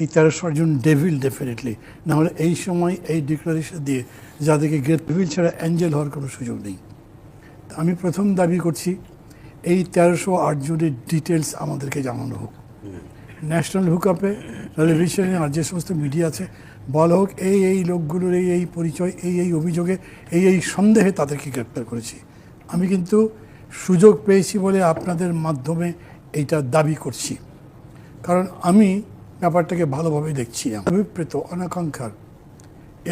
এই 1300 জন devil definitely, না হলে এই সময় এই ডিক্লারেশন দিয়ে যাদেরকে ডেভিল ছাড়া অ্যাঞ্জেল হওয়ার কোনো সুযোগ নেই। আমি প্রথম দাবি করছি এই 1308 জনের ডিটেলস আমাদেরকে জানানো হোক, ন্যাশনাল হুকআপে, টেলিভিশনে আর যে সমস্ত মিডিয়া আছে বলা হোক এই এই লোকগুলোর এই এই পরিচয়, এই এই অভিযোগে, এই এই সন্দেহে তাদেরকে গ্রেপ্তার করেছি। আমি কিন্তু সুযোগ পেয়েছি বলে আপনাদের মাধ্যমে এইটা দাবি করছি, কারণ আমি ব্যাপারটাকে ভালোভাবে দেখছি, অভিপ্রেত অনাকাঙ্ক্ষার,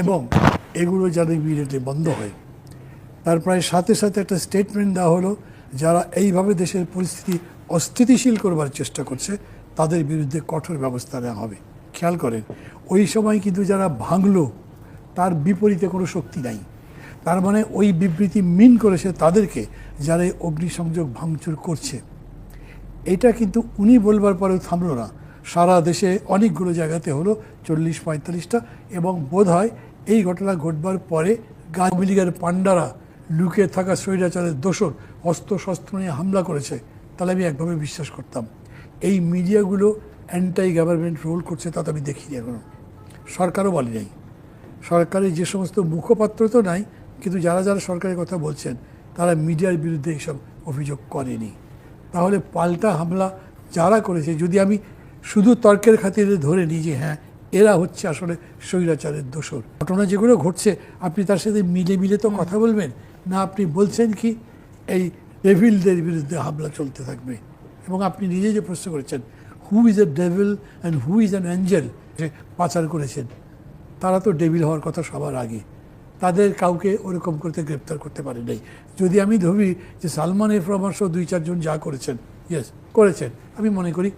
এবং এগুলো যাতে ইমিডিয়েটলি বন্ধ হয়। তার প্রায় সাথে সাথে একটা স্টেটমেন্ট দেওয়া হলো যারা এইভাবে দেশের পরিস্থিতি অস্থিতিশীল করবার চেষ্টা করছে তাদের বিরুদ্ধে কঠোর ব্যবস্থা নেওয়া হবে। খেয়াল করেন ওই সময় কিন্তু যারা ভাঙলো তার বিপরীতে কোনো শক্তি নাই, তার মানে ওই বিবৃতি মিন করেছে তাদেরকে যারা এই অগ্নিসংযোগ ভাঙচুর করছে। এটা কিন্তু উনি বলবার পরেও থামলো না, সারা দেশে অনেকগুলো জায়গাতে হলো 40-45টা, এবং বোধ হয় এই ঘটনা ঘটবার পরে আওয়ামী লীগের পান্ডারা লুকিয়ে থাকা স্বৈরাচারের দোসর অস্ত্র শস্ত্র নিয়ে হামলা করেছে। তাহলে আমি একভাবে বিশ্বাস করতাম এই মিডিয়াগুলো অ্যান্টাই গভর্নমেন্ট রোল করছে, তা তো আমি দেখিনি এখনো, সরকারও বলে নাই। সরকারের যে সমস্ত মুখপাত্র তো নাই, কিন্তু যারা যারা সরকারের কথা বলছেন তারা মিডিয়ার বিরুদ্ধে এইসব অভিযোগ করেনি। তাহলে পাল্টা হামলা যারা করেছে, যদি আমি শুধু তর্কের খাতিরে ধরে নিই যে হ্যাঁ এরা হচ্ছে আসলে স্বৈরাচারের দোসর, ঘটনা যেগুলো ঘটছে আপনি তার সাথে মিলে মিলে তো কথা বলবেন না। আপনি বলছেন কি এই ডেভিলদের বিরুদ্ধে হামলা চলতে থাকবে, এবং আপনি নিজে যে প্রশ্ন করেছেন who is a devil and who is an Angel, যে পাচার করেছেন তারা তো ডেভিল হওয়ার কথা সবার আগে, তাদের কাউকে ওরকম করতে গ্রেপ্তার করতে পারে নাই। যদি আমি ধরি যে সালমান এফ রহমান সহ 2-4 জন যা করেছেন, ইয়েস করেছেন, আমি মনে করি